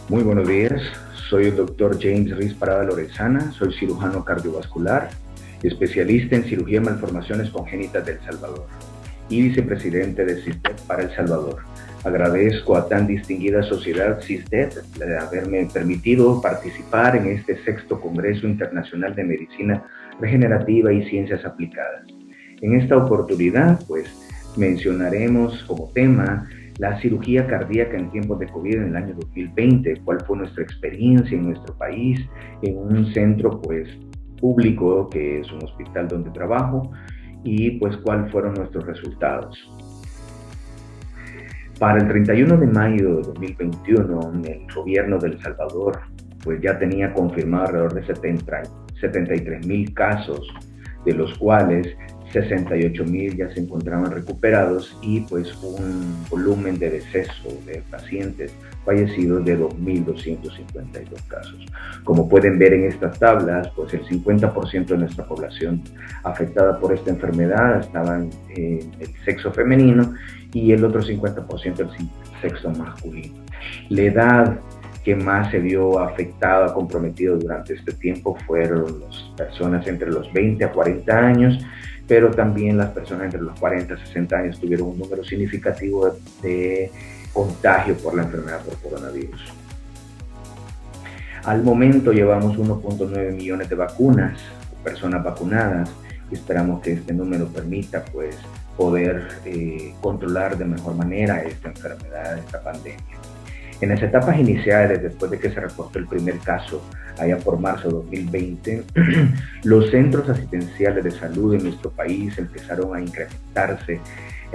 Muy buenos días, soy el doctor James Riz Parada Lorenzana, soy cirujano cardiovascular, especialista en cirugía de malformaciones congénitas de El Salvador y vicepresidente de CISTED para El Salvador. Agradezco a tan distinguida sociedad CISTED de haberme permitido participar en este 6º Congreso Internacional de Medicina Regenerativa y Ciencias Aplicadas. En esta oportunidad, pues, mencionaremos como tema la cirugía cardíaca en tiempos de COVID en el año 2020, cuál fue nuestra experiencia en nuestro país, en un centro pues público que es un hospital donde trabajo y pues cuáles fueron nuestros resultados. Para el 31 de mayo de 2021, el gobierno de El Salvador pues ya tenía confirmado alrededor de 73,000 casos, de los cuales 68,000 ya se encontraban recuperados y pues un volumen de deceso de pacientes fallecidos de 2,252 casos. Como pueden ver en estas tablas, pues el 50% de nuestra población afectada por esta enfermedad estaba en el sexo femenino y el otro 50% el sexo masculino. La edad que más se vio afectada, comprometida durante este tiempo fueron las personas entre los 20 a 40 años, pero también las personas entre los 40 a 60 años tuvieron un número significativo de contagio por la enfermedad por coronavirus. Al momento llevamos 1,9 millones de vacunas, personas vacunadas, y esperamos que este número permita pues poder controlar de mejor manera esta enfermedad, esta pandemia. En las etapas iniciales, después de que se reportó el primer caso, allá por marzo de 2020, los centros asistenciales de salud en nuestro país empezaron a incrementarse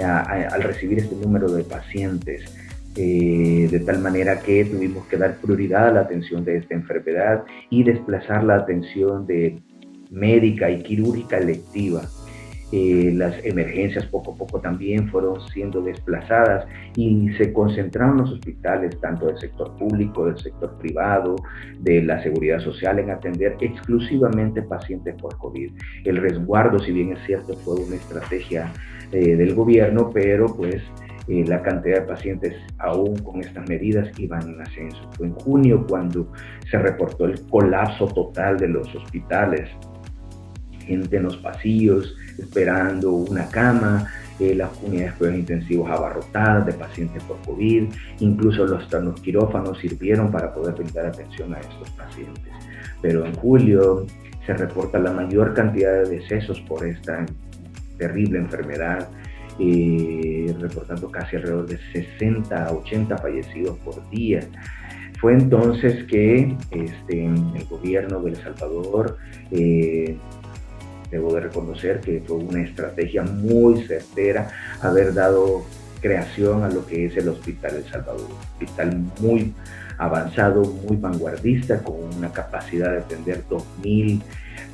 al recibir este número de pacientes, de tal manera que tuvimos que dar prioridad a la atención de esta enfermedad y desplazar la atención de médica y quirúrgica electiva. Las emergencias poco a poco también fueron siendo desplazadas y se concentraron los hospitales, tanto del sector público, del sector privado, de la seguridad social, en atender exclusivamente pacientes por COVID. El resguardo, si bien es cierto, fue una estrategia del gobierno, pero pues la cantidad de pacientes aún con estas medidas iban en ascenso. Fue en junio cuando se reportó el colapso total de los hospitales, gente en los pasillos esperando una cama, las unidades de cuidados intensivos abarrotadas de pacientes por COVID, incluso los quirófanos sirvieron para poder brindar atención a estos pacientes. Pero en julio se reporta la mayor cantidad de decesos por esta terrible enfermedad, reportando casi alrededor de 60 a 80 fallecidos por día. Fue entonces que el gobierno de El Salvador, debo de reconocer que fue una estrategia muy certera haber dado creación a lo que es el Hospital El Salvador, un hospital muy avanzado, muy vanguardista, con una capacidad de atender 2,000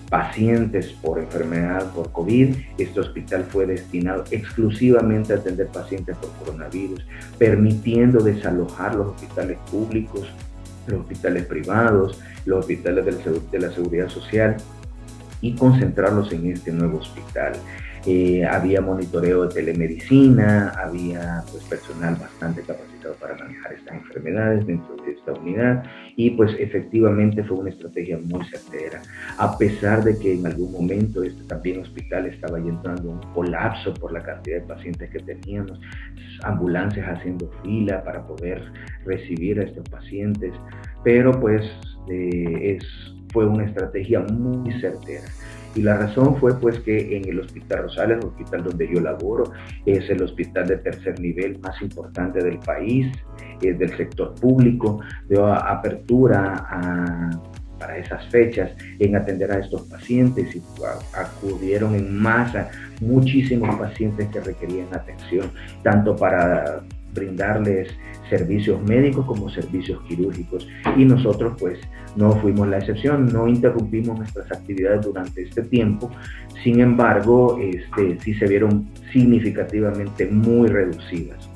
pacientes por enfermedad por COVID. Este hospital fue destinado exclusivamente a atender pacientes por coronavirus, permitiendo desalojar los hospitales públicos, los hospitales privados, los hospitales de la seguridad social y concentrarlos en este nuevo hospital. Había monitoreo de telemedicina, había pues personal bastante capacitado para manejar estas enfermedades dentro de esta unidad y pues efectivamente fue una estrategia muy certera, a pesar de que en algún momento este también hospital estaba entrando en un colapso por la cantidad de pacientes que teníamos, ambulancias haciendo fila para poder recibir a estos pacientes, pero pues fue una estrategia muy certera. Y la razón fue pues que en el Hospital Rosales, el hospital donde yo laboro, es el hospital de tercer nivel más importante del país, es del sector público, dio apertura para esas fechas en atender a estos pacientes y acudieron en masa muchísimos pacientes que requerían atención, tanto para brindarles servicios médicos como servicios quirúrgicos, y nosotros pues no fuimos la excepción, no interrumpimos nuestras actividades durante este tiempo. Sin embargo, sí se vieron significativamente muy reducidas.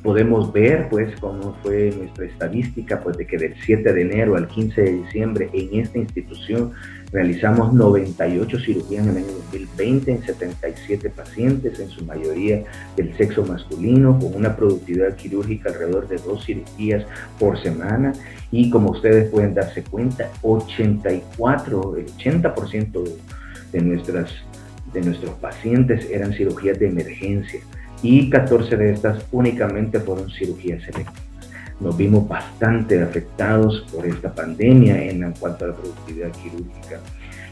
podemos ver pues cómo fue nuestra estadística, pues de que del 7 de enero al 15 de diciembre en esta institución realizamos 98 cirugías en el año 2020 en 77 pacientes, en su mayoría del sexo masculino, con una productividad quirúrgica alrededor de 2 cirugías por semana. Y como ustedes pueden darse cuenta, el 80% de nuestros pacientes eran cirugías de emergencia y 14 de estas únicamente fueron cirugías selectivas. Nos vimos bastante afectados por esta pandemia en cuanto a la productividad quirúrgica.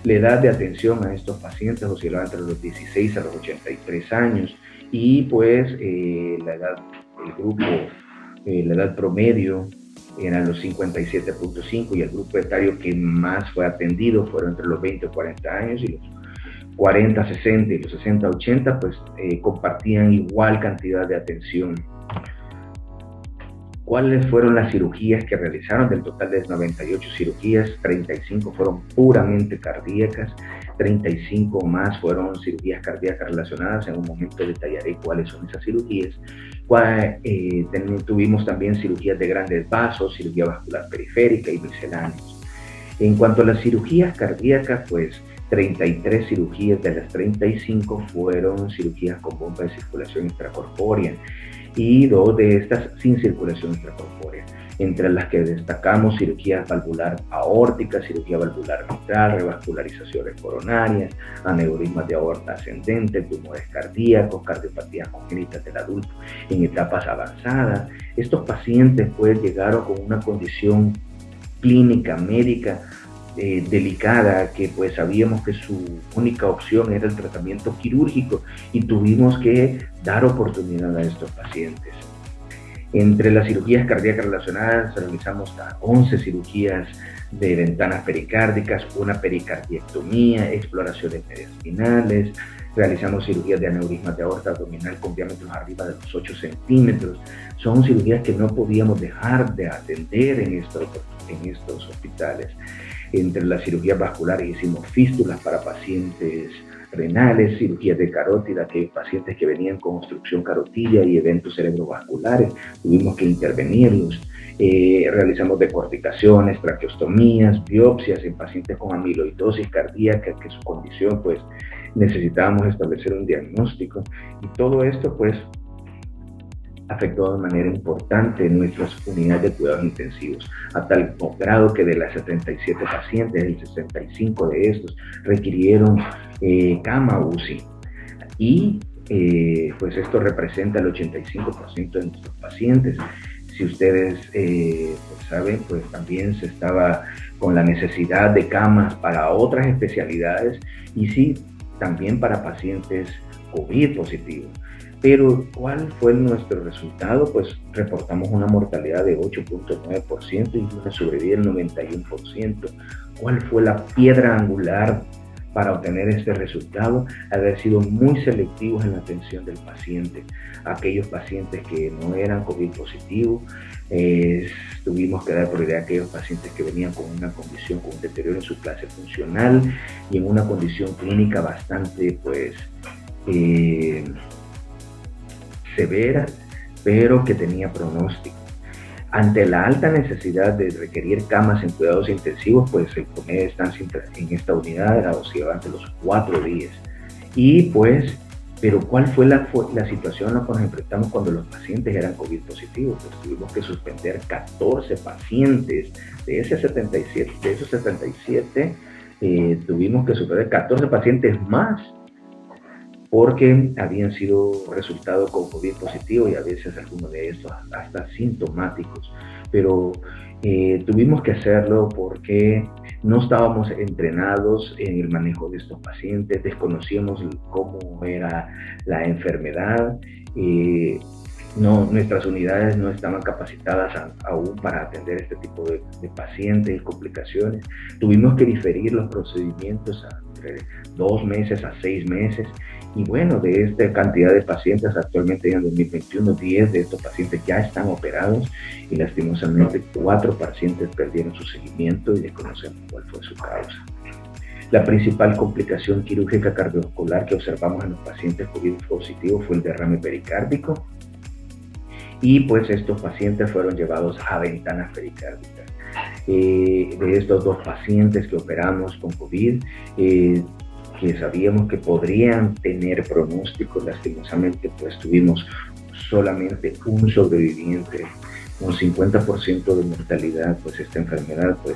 La edad de atención a estos pacientes oscilaba entre los 16 a los 83 años y pues la edad promedio eran los 57.5 y el grupo etario que más fue atendido fueron entre los 20 a 40 años y los 40, 60 y los 60, 80 pues compartían igual cantidad de atención. ¿Cuáles fueron las cirugías que realizaron? Del total de 98 cirugías, 35 fueron puramente cardíacas, 35 más fueron cirugías cardíacas relacionadas. En un momento detallaré cuáles son esas cirugías. Tuvimos también cirugías de grandes vasos, cirugía vascular periférica y misceláneos. En cuanto a las cirugías cardíacas, pues 33 cirugías de las 35 fueron cirugías con bomba de circulación extracorpórea y 2 de estas sin circulación extracorpórea, entre las que destacamos cirugía valvular aórtica, cirugía valvular mitral, revascularizaciones coronarias, aneurismas de aorta ascendente, tumores cardíacos, cardiopatías congénitas del adulto en etapas avanzadas. Estos pacientes pues llegaron con una condición clínica, médica, delicada, que pues sabíamos que su única opción era el tratamiento quirúrgico y tuvimos que dar oportunidad a estos pacientes. Entre las cirugías cardíacas relacionadas realizamos 11 cirugías de ventanas pericárdicas, una pericardiectomía, exploraciones mediastinales, realizamos cirugías de aneurismas de aorta abdominal con diámetros arriba de los 8 centímetros. Son cirugías que no podíamos dejar de atender en estos hospitales. Entre las cirugías vasculares hicimos fístulas para pacientes renales, cirugías de carótida, que pacientes que venían con obstrucción carotidia y eventos cerebrovasculares, tuvimos que intervenirlos. Realizamos decorticaciones, traqueostomías, biopsias en pacientes con amiloidosis cardíaca, que su condición pues necesitábamos establecer un diagnóstico, y todo esto pues afectó de manera importante nuestras unidades de cuidados intensivos, a tal grado que de las 77 pacientes, el 65 de estos requirieron cama UCI, y pues esto representa el 85% de nuestros pacientes. Si ustedes pues saben, pues también se estaba con la necesidad de camas para otras especialidades y sí, también para pacientes COVID positivos. Pero ¿cuál fue nuestro resultado? Pues reportamos una mortalidad de 8.9% y una sobrevida del 91%. ¿Cuál fue la piedra angular para obtener este resultado? Haber sido muy selectivos en la atención del paciente. Aquellos pacientes que no eran COVID positivos, tuvimos que dar prioridad a aquellos pacientes que venían con una condición, con un deterioro en su clase funcional y en una condición clínica bastante pues severa, pero que tenía pronóstico. Ante la alta necesidad de requerir camas en cuidados intensivos, pues el promedio de estancia en esta unidad oscilaba entre los 4 días. Y pues, pero ¿cuál fue la situación en la que nos enfrentamos cuando los pacientes eran COVID positivos? Pues tuvimos que suspender 14 pacientes de esos 77, tuvimos que suspender 14 pacientes más, porque habían sido resultados con COVID positivo y a veces algunos de estos hasta sintomáticos. Pero tuvimos que hacerlo porque no estábamos entrenados en el manejo de estos pacientes, desconocíamos cómo era la enfermedad, nuestras unidades no estaban capacitadas aún para atender este tipo de pacientes y complicaciones. Tuvimos que diferir los procedimientos entre 2 meses a 6 meses. Y bueno, de esta cantidad de pacientes, actualmente en 2021, 10 de estos pacientes ya están operados y lastimosamente 4 pacientes perdieron su seguimiento y desconocemos cuál fue su causa. La principal complicación quirúrgica cardiovascular que observamos en los pacientes COVID positivos fue el derrame pericárdico. y pues estos pacientes fueron llevados a ventanas pericárdicas. De estos 2 pacientes que operamos con COVID, que sabíamos que podrían tener pronósticos, lastimosamente pues tuvimos solamente un sobreviviente, un 50% de mortalidad. Pues esta enfermedad pues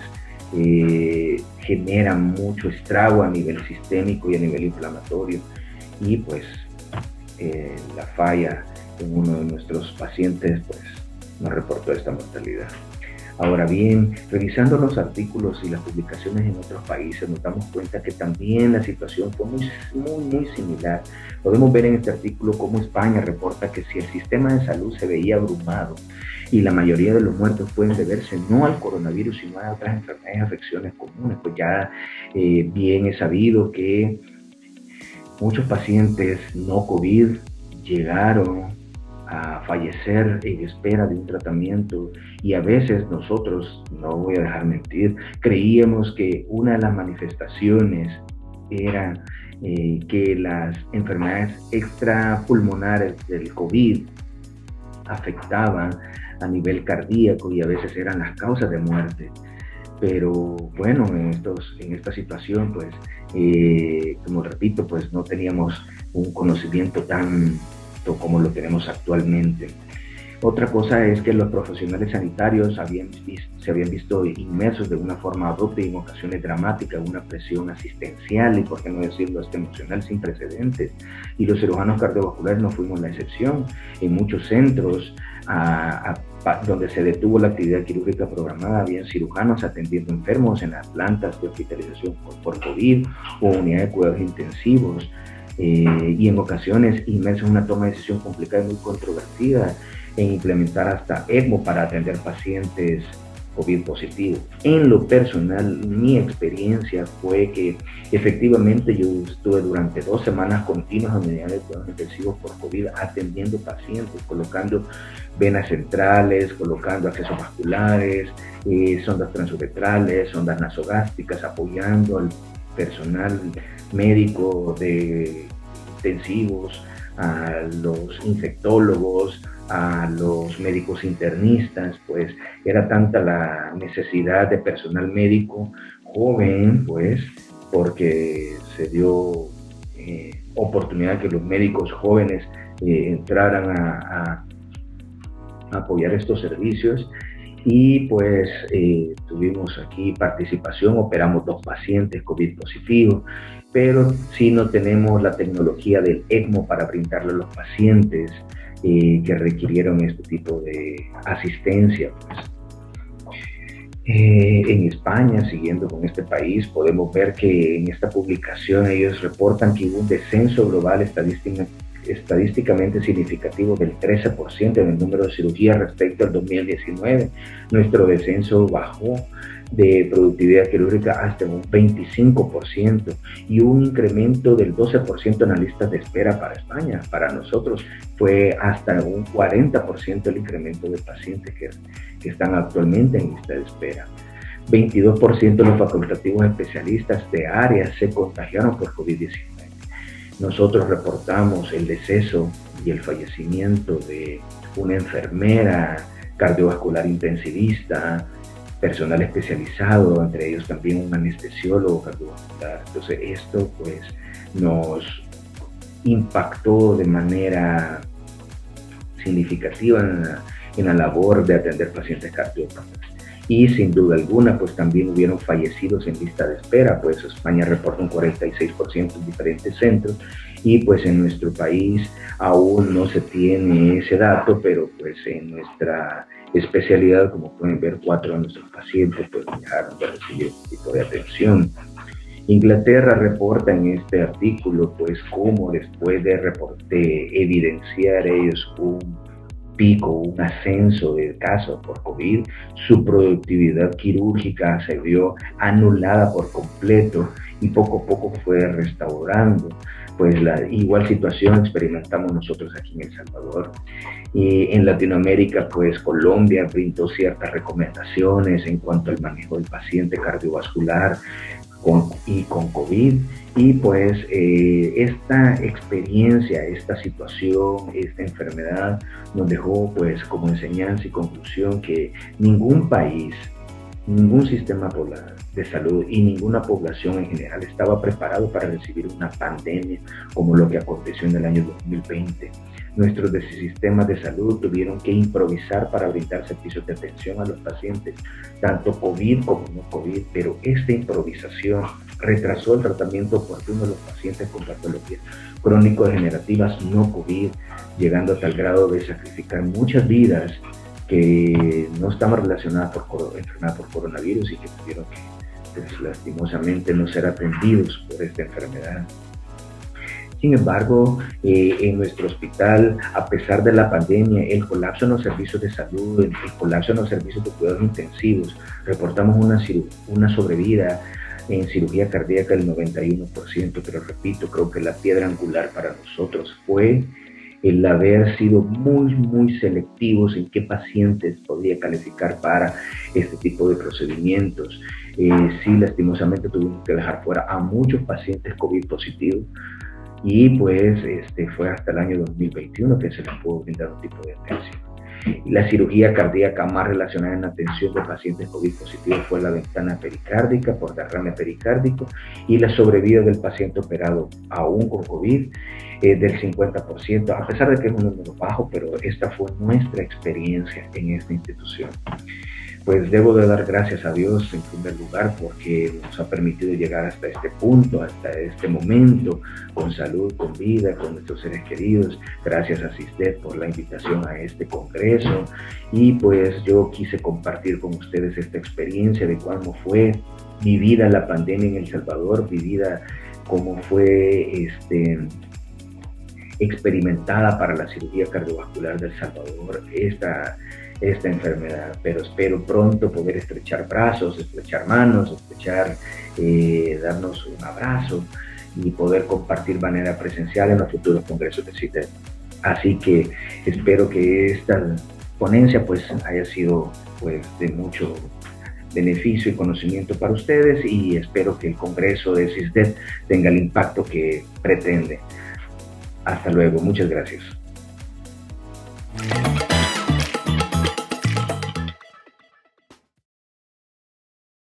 genera mucho estrago a nivel sistémico y a nivel inflamatorio, y pues la falla en uno de nuestros pacientes pues nos reportó esta mortalidad. Ahora bien, revisando los artículos y las publicaciones en otros países, nos damos cuenta que también la situación fue muy similar. Podemos ver en este artículo cómo España reporta que si el sistema de salud se veía abrumado y la mayoría de los muertos pueden deberse no al coronavirus, sino a otras enfermedades y afecciones comunes, pues ya bien es sabido que muchos pacientes no COVID llegaron a fallecer en espera de un tratamiento, y a veces nosotros, no voy a dejar mentir, creíamos que una de las manifestaciones era que las enfermedades extrapulmonares del COVID afectaban a nivel cardíaco y a veces eran las causas de muerte. Pero bueno, en esta situación, pues, como repito, pues no teníamos un conocimiento tan como lo tenemos actualmente. Otra cosa es que los profesionales sanitarios se habían visto inmersos de una forma abrupta y en ocasiones dramática en una presión asistencial y, por qué no decirlo, hasta emocional sin precedentes. Y los cirujanos cardiovasculares no fuimos la excepción. En muchos centros donde se detuvo la actividad quirúrgica programada, habían cirujanos atendiendo enfermos en las plantas de hospitalización por COVID o unidades de cuidados intensivos. Y en ocasiones inmersos en una toma de decisión complicada y muy controvertida en implementar hasta ECMO para atender pacientes COVID positivos. En lo personal, mi experiencia fue que efectivamente yo estuve durante 2 semanas continuas en unidades de cuidados intensivos por COVID atendiendo pacientes, colocando venas centrales, colocando accesos vasculares, sondas transuretrales, sondas nasogástricas, apoyando al personal médico de intensivos, a los infectólogos, a los médicos internistas. Pues era tanta la necesidad de personal médico joven, pues, porque se dio oportunidad que los médicos jóvenes entraran a apoyar estos servicios. Y pues tuvimos aquí participación, operamos 2 pacientes COVID positivos, pero sí no tenemos la tecnología del ECMO para brindarle a los pacientes que requirieron este tipo de asistencia. Pues. En España, siguiendo con este país, podemos ver que en esta publicación ellos reportan que hubo un descenso global estadísticamente significativo del 13% en el número de cirugías respecto al 2019. Nuestro descenso bajó de productividad quirúrgica hasta un 25% y un incremento del 12% en las listas de espera para España. Para nosotros fue hasta un 40% el incremento de pacientes que están actualmente en lista de espera. 22% de los facultativos especialistas de áreas se contagiaron por COVID-19. Nosotros reportamos el deceso y el fallecimiento de una enfermera cardiovascular intensivista, personal especializado, entre ellos también un anestesiólogo cardiovascular. Entonces esto pues nos impactó de manera significativa en la labor de atender pacientes cardiópatas. Y sin duda alguna, pues también hubieron fallecidos en lista de espera, pues España reporta un 46% en diferentes centros, y pues en nuestro país aún no se tiene ese dato, pero pues en nuestra especialidad, como pueden ver, 4 de nuestros pacientes pues dejaron de recibir este tipo de atención. Inglaterra reporta en este artículo pues cómo después de evidenciar ellos un pico, un ascenso de casos por COVID, su productividad quirúrgica se vio anulada por completo y poco a poco fue restaurando. Pues la igual situación experimentamos nosotros aquí en El Salvador. Y en Latinoamérica, pues Colombia brindó ciertas recomendaciones en cuanto al manejo del paciente cardiovascular, con COVID. Y pues esta experiencia, esta situación, esta enfermedad nos dejó pues como enseñanza y conclusión que ningún país, ningún sistema de salud y ninguna población en general estaba preparado para recibir una pandemia como lo que aconteció en el año 2020. Nuestros sistemas de salud tuvieron que improvisar para brindar servicios de atención a los pacientes, tanto COVID como no COVID, pero esta improvisación retrasó el tratamiento oportuno de los pacientes con patologías crónico-degenerativas no COVID, llegando a tal grado de sacrificar muchas vidas que no estaban relacionadas enfermedad por coronavirus y que tuvieron que pues, lastimosamente no ser atendidos por esta enfermedad. Sin embargo, en nuestro hospital, a pesar de la pandemia, el colapso en los servicios de salud, el colapso en los servicios de cuidados intensivos, reportamos una sobrevida en cirugía cardíaca del 91%, pero repito, creo que la piedra angular para nosotros fue el haber sido muy selectivos en qué pacientes podía calificar para este tipo de procedimientos. Sí, lastimosamente tuvimos que dejar fuera a muchos pacientes COVID positivos y pues fue hasta el año 2021 que se les pudo brindar un tipo de atención. La cirugía cardíaca más relacionada en la atención de pacientes COVID positivos fue la ventana pericárdica por derrame pericárdico y la sobrevida del paciente operado aún con COVID del 50%, a pesar de que es un número bajo, pero esta fue nuestra experiencia en esta institución. Pues debo de dar gracias a Dios en primer lugar porque nos ha permitido llegar hasta este punto, hasta este momento, con salud, con vida, con nuestros seres queridos. Gracias a CISDET por la invitación a este congreso y pues yo quise compartir con ustedes esta experiencia de cómo fue vivida la pandemia en El Salvador, vivida cómo fue experimentada para la cirugía cardiovascular de El Salvador, esta enfermedad, pero espero pronto poder estrechar brazos, estrechar manos, darnos un abrazo y poder compartir de manera presencial en los futuros congresos de CISDET. Así que espero que esta ponencia pues haya sido pues de mucho beneficio y conocimiento para ustedes y espero que el congreso de CISDET tenga el impacto que pretende. Hasta luego, muchas gracias.